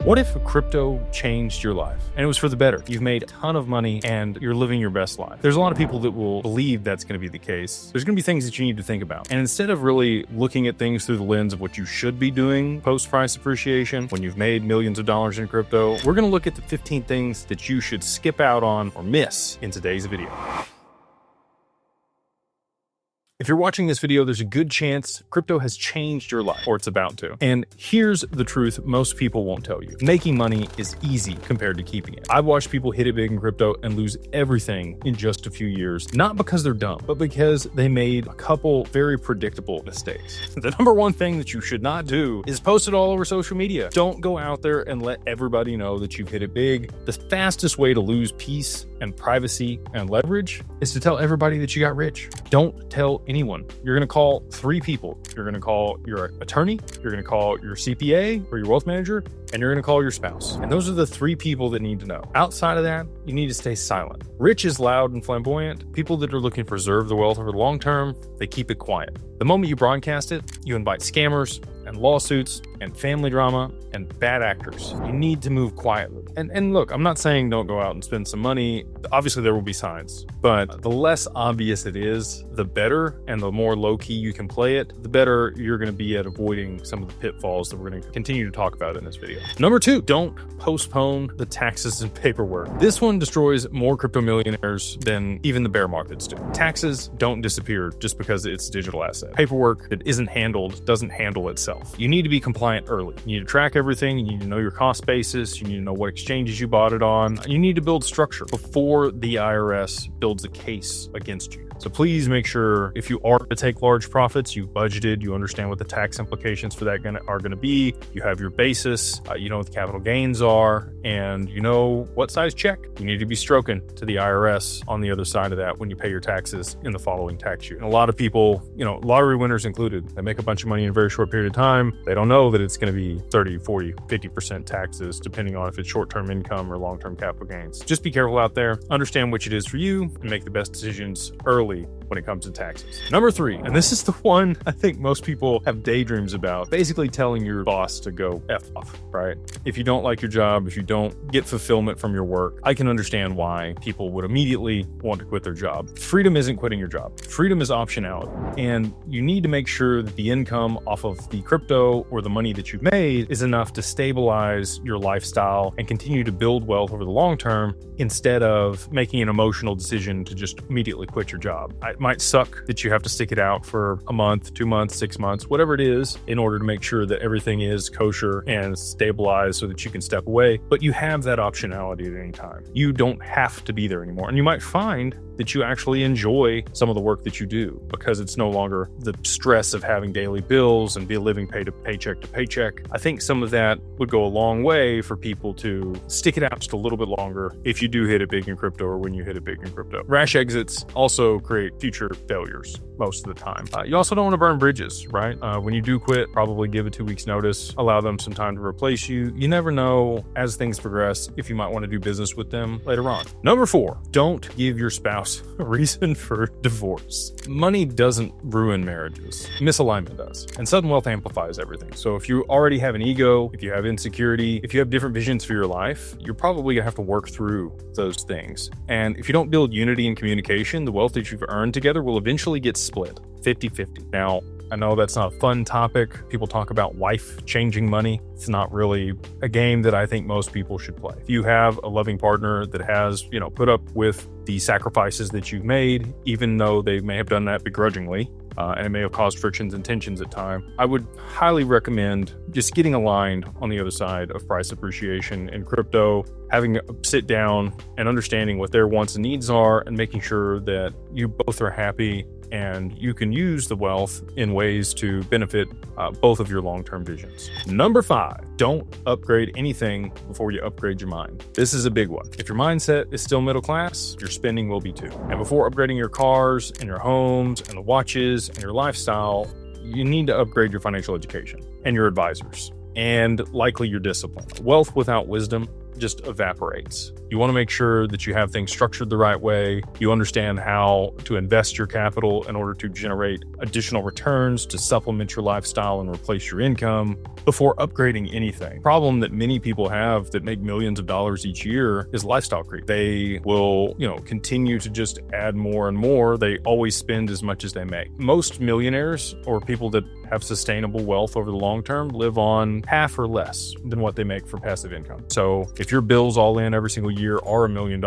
What if crypto changed your life and it was for the better? You've made a ton of money and you're living your best life. There's a lot of people that will believe that's going to be the case. There's going to be things that you need to think about. And instead of really looking at things through the lens of what you should be doing post-price appreciation when you've made millions of dollars in crypto, we're going to look at the 15 things that you should skip out on or miss in today's video. If you're watching this video, there's a good chance crypto has changed your life, or it's about to. And here's the truth most people won't tell you. Making money is easy compared to keeping it. I've watched people hit it big in crypto and lose everything in just a few years, not because they're dumb, but because they made a couple very predictable mistakes. The number one thing that you should not do is post it all over social media. Don't go out there and let everybody know that you've hit it big. The fastest way to lose peace and privacy and leverage is to tell everybody that you got rich. Don't tell anyone. You're going to call 3 people. You're going to call your attorney, you're going to call your CPA or your wealth manager, and you're going to call your spouse. And those are the 3 people that need to know. Outside of that, you need to stay silent. Rich is loud and flamboyant. People that are looking to preserve the wealth over the long term, they keep it quiet. The moment you broadcast it, you invite scammers and lawsuits and family drama and bad actors. You need to move quietly. And look, I'm not saying don't go out and spend some money. Obviously, there will be signs, but the less obvious it is, the better, and the more low-key you can play it, the better you're going to be at avoiding some of the pitfalls that we're going to continue to talk about in this video. Number 2, don't postpone the taxes and paperwork. This one destroys more crypto millionaires than even the bear markets do. Taxes don't disappear just because it's a digital asset. Paperwork that isn't handled doesn't handle itself. You need to be compliant early. You need to track everything. You need to know your cost basis. You need to know what exchanges you bought it on. You need to build structure before the IRS builds a case against you. So please make sure if you are to take large profits, you've budgeted, you understand what the tax implications for that are going to be. You have your basis, you know what the capital gains are, and you know what size check you need to be stroking to the IRS on the other side of that when you pay your taxes in the following tax year. And a lot of people, lottery winners included, they make a bunch of money in a very short period of time. They don't know that it's going to be 30, 40, 50% taxes, depending on if it's short-term income or long-term capital gains. Just be careful out there, understand which it is for you, and make the best decisions early when it comes to taxes. Number 3, and this is the one I think most people have daydreams about, basically telling your boss to go F off, right? If you don't like your job, if you don't get fulfillment from your work, I can understand why people would immediately want to quit their job. Freedom isn't quitting your job. Freedom is optionality. And you need to make sure that the income off of the crypto or the money that you've made is enough to stabilize your lifestyle and continue to build wealth over the long term instead of making an emotional decision to just immediately quit your job. It might suck that you have to stick it out for a month, 2 months, 6 months, whatever it is, in order to make sure that everything is kosher and stabilized so that you can step away. But you have that optionality at any time. You don't have to be there anymore. And you might find that you actually enjoy some of the work that you do because it's no longer the stress of having daily bills and be living paycheck to paycheck. I think some of that would go a long way for people to stick it out just a little bit longer if you do hit it big in crypto or when you hit it big in crypto. Rash exits also create future failures most of the time. You also don't want to burn bridges, right? When you do quit, probably give a 2 weeks notice, allow them some time to replace you. You never know as things progress if you might want to do business with them later on. Number 4, don't give your spouse a reason for divorce. Money doesn't ruin marriages. Misalignment does. And sudden wealth amplifies everything. So if you already have an ego, if you have insecurity, if you have different visions for your life, you're probably gonna have to work through those things. And if you don't build unity and communication, the wealth that you've earned together will eventually get split 50-50. Now, I know that's not a fun topic. People talk about wife changing money. It's not really a game that I think most people should play. If you have a loving partner that has, put up with the sacrifices that you've made, even though they may have done that begrudgingly, and it may have caused frictions and tensions at times, I would highly recommend just getting aligned on the other side of price appreciation in crypto, having a sit down and understanding what their wants and needs are and making sure that you both are happy and you can use the wealth in ways to benefit both of your long-term visions. Number 5, don't upgrade anything before you upgrade your mind. This is a big one. If your mindset is still middle class, your spending will be too. And before upgrading your cars and your homes and the watches and your lifestyle, you need to upgrade your financial education and your advisors and likely your discipline. Wealth without wisdom just evaporates. You want to make sure that you have things structured the right way. You understand how to invest your capital in order to generate additional returns to supplement your lifestyle and replace your income before upgrading anything. Problem that many people have that make millions of dollars each year is lifestyle creep. They will, continue to just add more and more. They always spend as much as they make. Most millionaires or people that have sustainable wealth over the long term live on half or less than what they make for passive income. So if your bills all in every single year are $1 million,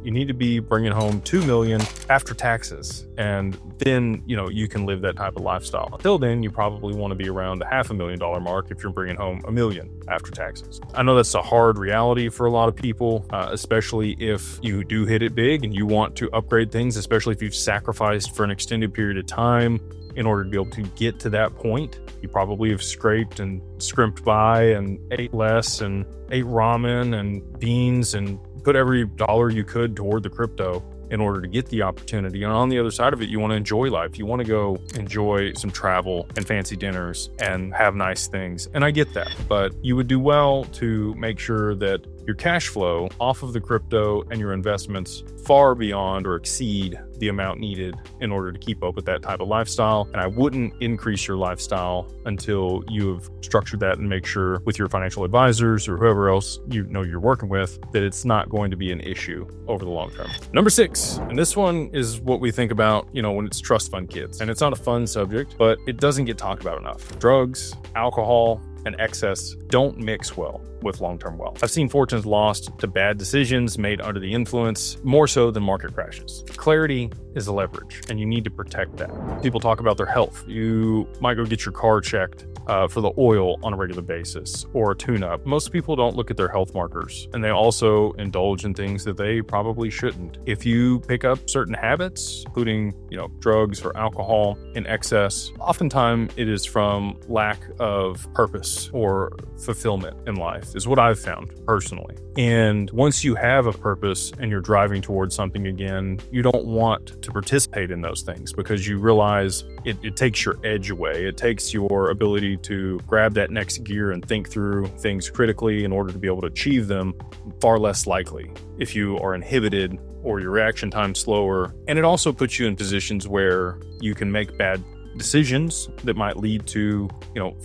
you need to be bringing home $2 million after taxes. And then, you can live that type of lifestyle. Until then, you probably want to be around the $500,000 mark if you're bringing home $1 million after taxes. I know that's a hard reality for a lot of people, especially if you do hit it big and you want to upgrade things, especially if you've sacrificed for an extended period of time in order to be able to get to that point. You probably have scraped and scrimped by and ate less and ate ramen and beans and put every dollar you could toward the crypto in order to get the opportunity. And on the other side of it, you want to enjoy life. You want to go enjoy some travel and fancy dinners and have nice things. And I get that, but you would do well to make sure that your cash flow off of the crypto and your investments far beyond or exceed the amount needed in order to keep up with that type of lifestyle. And I wouldn't increase your lifestyle until you've structured that and make sure with your financial advisors or whoever else you're working with that it's not going to be an issue over the long term. Number 6, and this one is what we think about, when it's trust fund kids. And it's not a fun subject, but it doesn't get talked about enough. Drugs, alcohol, and excess don't mix well with long-term wealth. I've seen fortunes lost to bad decisions made under the influence, more so than market crashes. Clarity is a leverage, and you need to protect that. People talk about their health. You might go get your car checked for the oil on a regular basis or a tune-up. Most people don't look at their health markers, and they also indulge in things that they probably shouldn't. If you pick up certain habits, including drugs or alcohol in excess, oftentimes it is from lack of purpose or fulfillment in life, is what I've found personally. And once you have a purpose and you're driving towards something again, you don't want to participate in those things because you realize it takes your edge away. It takes your ability to grab that next gear and think through things critically in order to be able to achieve them far less likely if you are inhibited or your reaction time slower. And it also puts you in positions where you can make bad decisions that might lead to,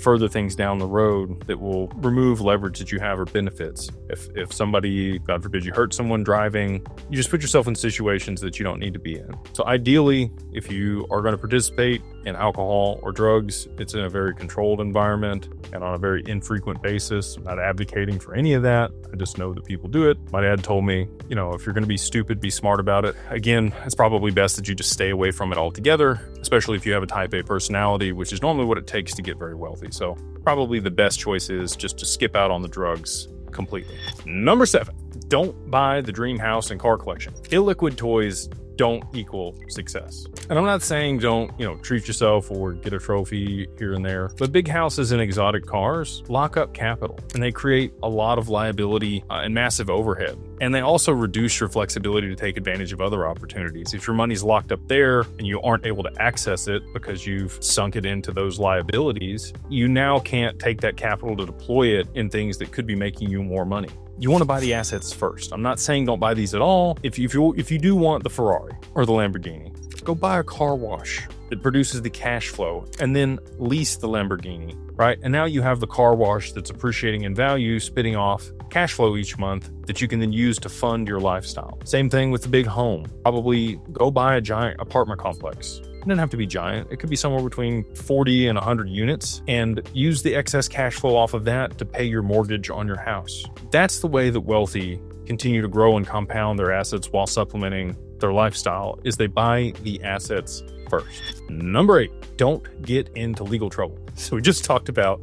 further things down the road that will remove leverage that you have or benefits. If somebody, God forbid, you hurt someone driving, you just put yourself in situations that you don't need to be in. So ideally, if you are going to participate in alcohol or drugs, it's in a very controlled environment and on a very infrequent basis. I'm not advocating for any of that. I just know that people do it. My dad told me, if you're going to be stupid, be smart about it. Again, it's probably best that you just stay away from it altogether, especially if you have a type A personality, which is normally what it takes to get very wealthy. So probably the best choice is just to skip out on the drugs completely. Number 7, don't buy the dream house and car collection. Illiquid toys don't equal success. And I'm not saying don't, treat yourself or get a trophy here and there, but big houses and exotic cars lock up capital and they create a lot of liability and massive overhead. And they also reduce your flexibility to take advantage of other opportunities. If your money's locked up there and you aren't able to access it because you've sunk it into those liabilities, you now can't take that capital to deploy it in things that could be making you more money. You want to buy the assets first. I'm not saying don't buy these at all. If you do want the Ferrari or the Lamborghini, go buy a car wash that produces the cash flow and then lease the Lamborghini, right? And now you have the car wash that's appreciating in value, spitting off cash flow each month that you can then use to fund your lifestyle. Same thing with the big home. Probably go buy a giant apartment complex. It doesn't have to be giant. It could be somewhere between 40 and 100 units and use the excess cash flow off of that to pay your mortgage on your house. That's the way that wealthy continue to grow and compound their assets while supplementing their lifestyle, is they buy the assets first. Number 8, don't get into legal trouble. So we just talked about,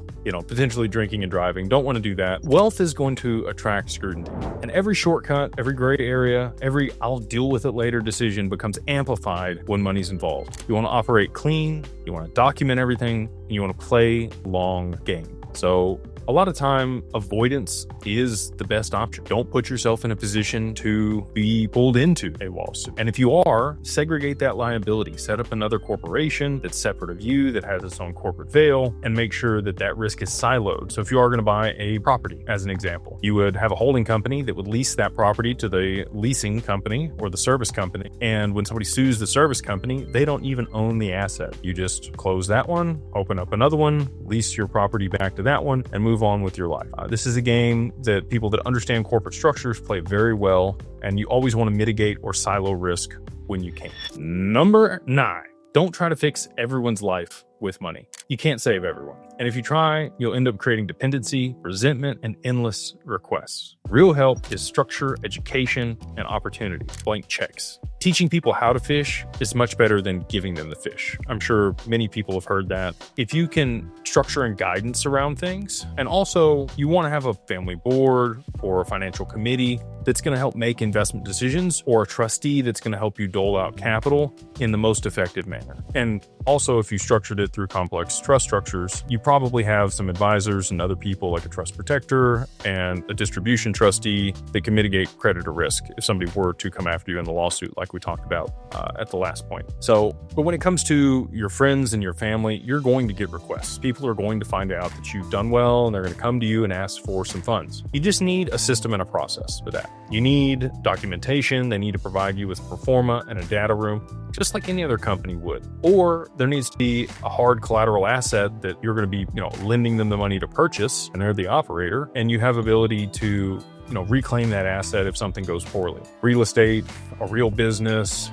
potentially drinking and driving. Don't want to do that. Wealth is going to attract scrutiny. And every shortcut, every gray area, every I'll deal with it later decision becomes amplified when money's involved. You want to operate clean, you want to document everything, and you want to play long game. So a lot of time avoidance is the best option. Don't put yourself in a position to be pulled into a lawsuit. And if you are, segregate that liability. Set up another corporation that's separate of you, that has its own corporate veil, and make sure that that risk is siloed. So if you are going to buy a property, as an example, you would have a holding company that would lease that property to the leasing company or the service company. And when somebody sues the service company, they don't even own the asset. You just close that one, open up another one, lease your property back to that one, and move on with your life. This is a game that people that understand corporate structures play very well, and you always want to mitigate or silo risk when you can. Number 9, don't try to fix everyone's life with money. You can't save everyone. And if you try, you'll end up creating dependency, resentment, and endless requests. Real help is structure, education, and opportunity. Blank checks. Teaching people how to fish is much better than giving them the fish. I'm sure many people have heard that. If you can structure and guidance around things, and also you want to have a family board or a financial committee that's going to help make investment decisions, or a trustee that's going to help you dole out capital in the most effective manner. And also, if you structured it through complex trust structures, you probably have some advisors and other people like a trust protector and a distribution trustee that can mitigate creditor risk if somebody were to come after you in the lawsuit, like we talked about at the last point. But when it comes to your friends and your family, you're going to get requests. People are going to find out that you've done well, and they're going to come to you and ask for some funds. You just need a system and a process for that. You need documentation. They need to provide you with a pro forma and a data room, just like any other company would. Or there needs to be a hard collateral asset that you're going to be, lending them the money to purchase, and they're the operator, and you have ability to, reclaim that asset if something goes poorly. Real estate, a real business,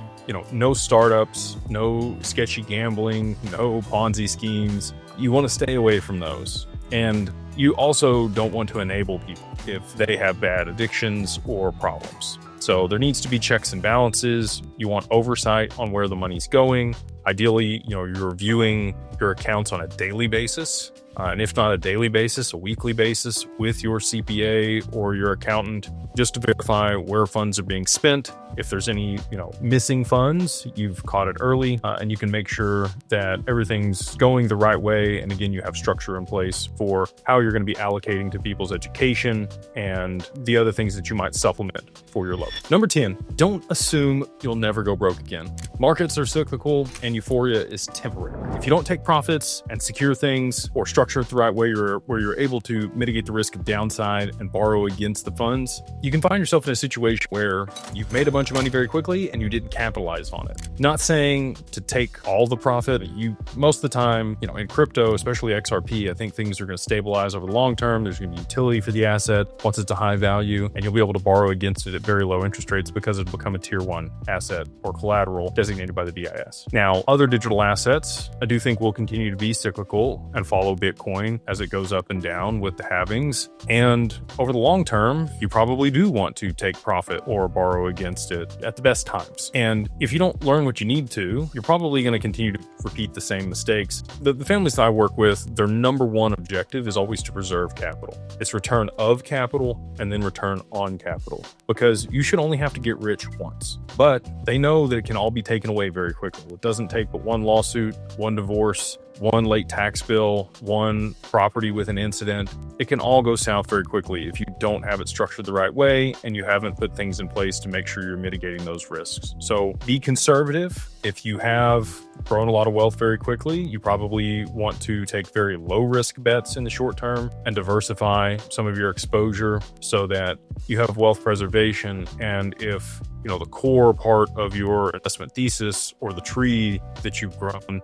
no startups, no sketchy gambling, no Ponzi schemes. You want to stay away from those. And you also don't want to enable people if they have bad addictions or problems. So there needs to be checks and balances. You want oversight on where the money's going. Ideally, you're reviewing your accounts on a daily basis. And if not a daily basis, a weekly basis with your CPA or your accountant, just to verify where funds are being spent. If there's any, missing funds, you've caught it early, and you can make sure that everything's going the right way. And again, you have structure in place for how you're going to be allocating to people's education and the other things that you might supplement for your loan. Number 10, don't assume you'll never go broke again. Markets are cyclical and euphoria is temporary. If you don't take profits and secure things or structure it the right way, where you're able to mitigate the risk of downside and borrow against the funds, you can find yourself in a situation where you've made a bunch of money very quickly and you didn't capitalize on it. Not saying to take all the profit. Most of the time, in crypto, especially XRP, I think things are going to stabilize over the long term. There's going to be utility for the asset once it's a high value, and you'll be able to borrow against it at very low interest rates because it'll become a tier 1 asset or collateral designated by the DIS. Now, other digital assets, I do think will continue to be cyclical and follow Bitcoin as it goes up and down with the halvings. And over the long term, you probably do want to take profit or borrow against it at the best times. And if you don't learn what you need to, you're probably going to continue to repeat the same mistakes. The families that I work with, their number one objective is always to preserve capital. It's return of capital and then return on capital, because you should only have to get rich once. But they know that it can all be taken away very quickly. It doesn't take but one lawsuit, one divorce, one late tax bill, one property with an incident. It can all go south very quickly if you don't have it structured the right way and you haven't put things in place to make sure you're mitigating those risks. So be conservative. If you have grown a lot of wealth very quickly, you probably want to take very low risk bets in the short term and diversify some of your exposure so that you have wealth preservation. And if the core part of your investment thesis or the tree that you've grown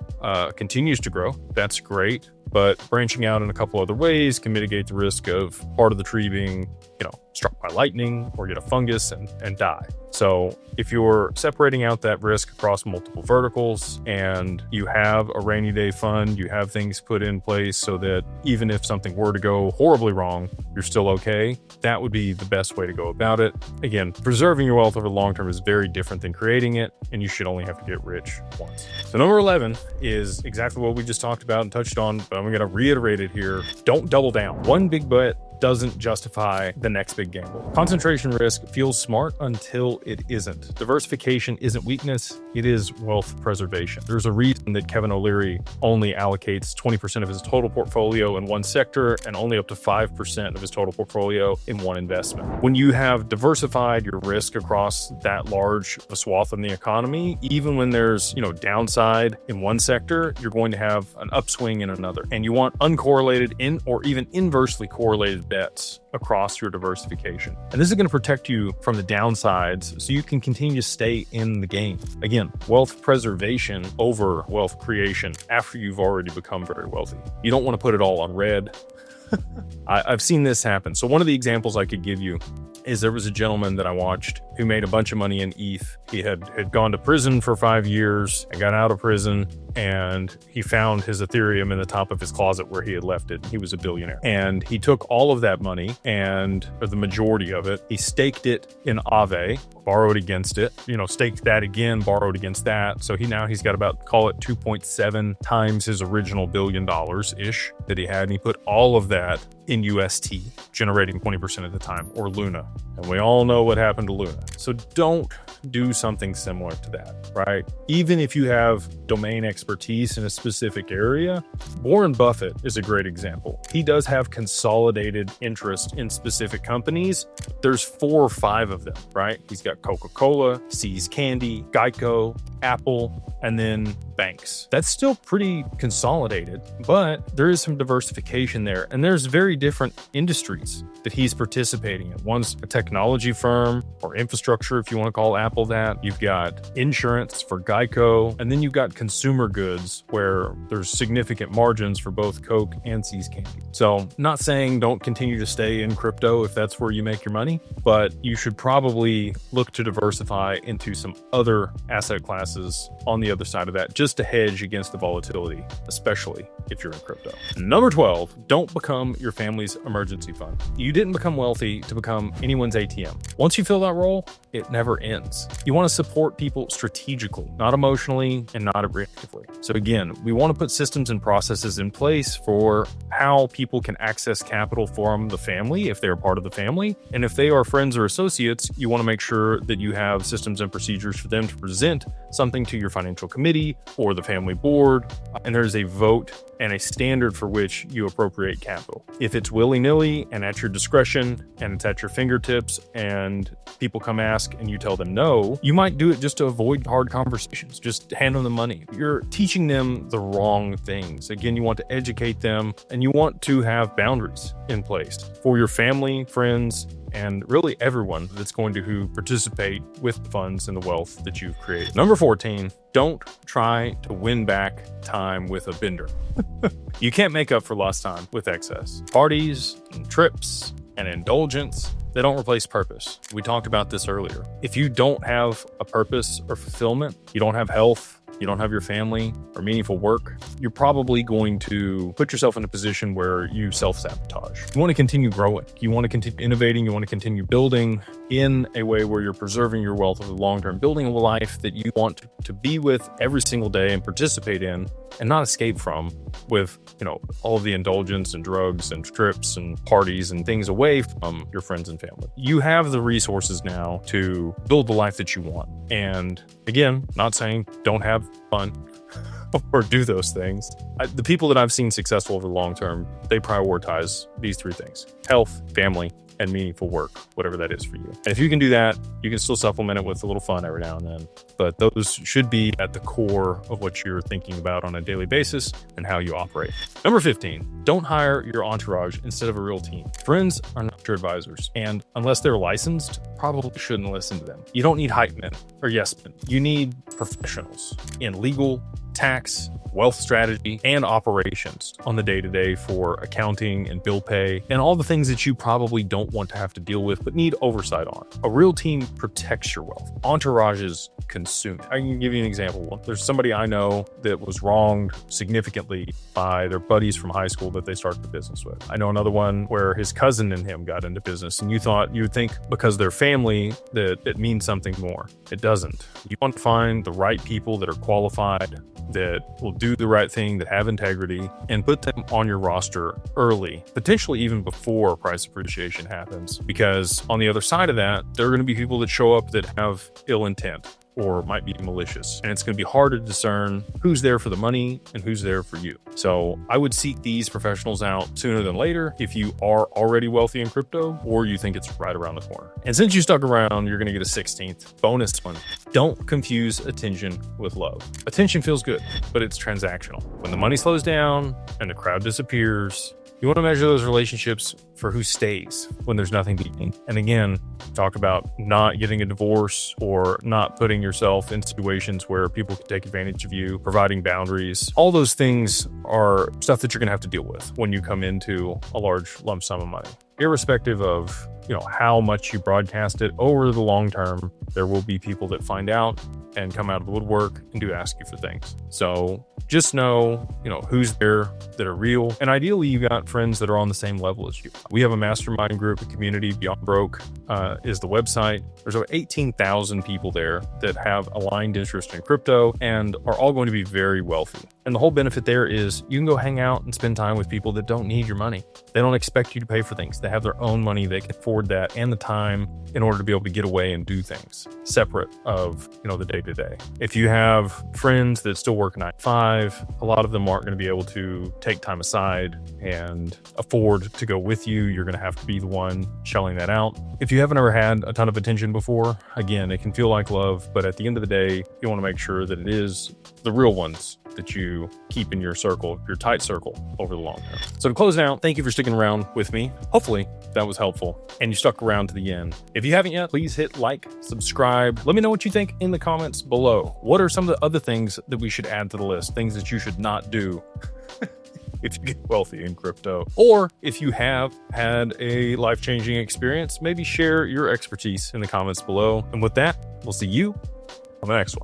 continues to grow, that's great. But branching out in a couple other ways can mitigate the risk of part of the tree being, struck by lightning or get a fungus and die. So if you're separating out that risk across multiple verticals and you have a rainy day fund, you have things put in place so that even if something were to go horribly wrong, you're still okay, that would be the best way to go about it. Again, preserving your wealth over the long term is very different than creating it, and you should only have to get rich once. So number 11 is exactly what we just talked about and touched on, but I'm going to reiterate it here. Don't double down. One big bet doesn't justify the next big gamble. Concentration risk feels smart until it isn't. Diversification isn't weakness, it is wealth preservation. There's a reason that Kevin O'Leary only allocates 20% of his total portfolio in one sector and only up to 5% of his total portfolio in one investment. When you have diversified your risk across that large a swath in the economy, even when there's, downside in one sector, you're going to have an upswing in another. And you want uncorrelated or even inversely correlated bets across your diversification. And this is going to protect you from the downsides so you can continue to stay in the game. Again, wealth preservation over wealth creation after you've already become very wealthy. You don't want to put it all on red. I've seen this happen. So one of the examples I could give you is there was a gentleman that I watched who made a bunch of money in ETH. He had gone to prison for 5 years and got out of prison, and he found his Ethereum in the top of his closet where he had left it. He was a billionaire. And he took all of that money or the majority of it, he staked it in Aave, borrowed against it, staked that again, borrowed against that. So he's got about, call it 2.7 times his original $1 billion-ish that he had. And he put all of that in UST, generating 20% at the time, or Luna. And we all know what happened to Luna. So don't do something similar to that, right? Even if you have domain expertise in a specific area, Warren Buffett is a great example. He does have consolidated interest in specific companies. There's 4 or 5 of them, right? He's got Coca-Cola, See's Candy, Geico, Apple, and then banks. That's still pretty consolidated, but there is some diversification there. And there's very different industries that he's participating in. One's a technology firm or infrastructure, if you want to call Apple that. You've got insurance for Geico, and then you've got consumer goods where there's significant margins for both Coke and See's Candy. So not saying don't continue to stay in crypto if that's where you make your money, but you should probably look to diversify into some other asset classes on the other side of that, just to hedge against the volatility, especially if you're in crypto. Number 12, don't become your family's emergency fund. You didn't become wealthy to become anyone's ATM. Once you fill that role, it never ends. You want to support people strategically, not emotionally and not reactively. So again, we want to put systems and processes in place for how people can access capital from the family if they're part of the family. And if they are friends or associates, you want to make sure that you have systems and procedures for them to present something to your financial committee or the family board, and there's a vote and a standard for which you appropriate capital. If it's willy-nilly and at your discretion and it's at your fingertips and people come ask and you tell them no, you might do it just to avoid hard conversations. Just hand them the money. You're teaching them the wrong things. Again, you want to educate them and you want to have boundaries in place for your family, friends, and really everyone that's going to participate with the funds and the wealth that you've created. Number 14, don't try to win back time with a bender. You can't make up for lost time with excess. Parties and trips and indulgence, they don't replace purpose. We talked about this earlier. If you don't have a purpose or fulfillment, you don't have health, you don't have your family or meaningful work, you're probably going to put yourself in a position where you self-sabotage. You want to continue growing. You want to continue innovating. You want to continue building in a way where you're preserving your wealth over the long term, building a life that you want to be with every single day and participate in and not escape from with, all of the indulgence and drugs and trips and parties and things away from your friends and family. You have the resources now to build the life that you want. And again, not saying don't have fun or do those things. The people that I've seen successful over the long term, they prioritize these 3 things: health, family, and meaningful work, whatever that is for you. And if you can do that, you can still supplement it with a little fun every now and then. But those should be at the core of what you're thinking about on a daily basis and how you operate. Number 15, don't hire your entourage instead of a real team. Friends are not your advisors, and unless they're licensed, probably shouldn't listen to them. You don't need hype men or yes men. You need professionals in legal, tax, wealth strategy, and operations on the day-to-day for accounting and bill pay and all the things that you probably don't want to have to deal with but need oversight on. A real team protects your wealth. Entourages consume. I can give you an example. There's somebody I know that was wronged significantly by their buddies from high school that they started a business with. I know another one where his cousin and him got into business, and you would think because they're family that it means something more. It doesn't. You want to find the right people that are qualified, that will do the right thing, that have integrity, and put them on your roster early, potentially even before price appreciation happens. Because on the other side of that, there are going to be people that show up that have ill intent or might be malicious. And it's going to be hard to discern who's there for the money and who's there for you. So I would seek these professionals out sooner than later if you are already wealthy in crypto or you think it's right around the corner. And since you stuck around, you're going to get a 16th bonus one. Don't confuse attention with love. Attention feels good, but it's transactional. When the money slows down and the crowd disappears, you want to measure those relationships for who stays when there's nothing beating. And again, talk about not getting a divorce or not putting yourself in situations where people can take advantage of you, providing boundaries. All those things are stuff that you're going to have to deal with when you come into a large lump sum of money. Irrespective of, how much you broadcast it over the long term, there will be people that find out and come out of the woodwork and do ask you for things. So just know, who's there that are real. And ideally, you got friends that are on the same level as you. We have a mastermind group, a community. Beyond Broke is the website. There's over 18,000 people there that have aligned interest in crypto and are all going to be very wealthy. And the whole benefit there is you can go hang out and spend time with people that don't need your money. They don't expect you to pay for things. They have their own money. They can afford that and the time in order to be able to get away and do things separate of, the day-to-day. If you have friends that still work 9 to 5, a lot of them aren't going to be able to take time aside and afford to go with you. You're going to have to be the one shelling that out. If you haven't ever had a ton of attention before, again, it can feel like love, but at the end of the day, you want to make sure that it is the real ones that you keep in your circle, your tight circle over the long term. So to close out, thank you for sticking around with me. Hopefully that was helpful and you stuck around to the end. If you haven't yet, please hit like, subscribe. Let me know what you think in the comments below. What are some of the other things that we should add to the list? Things that you should not do if you get wealthy in crypto, or if you have had a life-changing experience, maybe share your expertise in the comments below. And with that, we'll see you on the next one.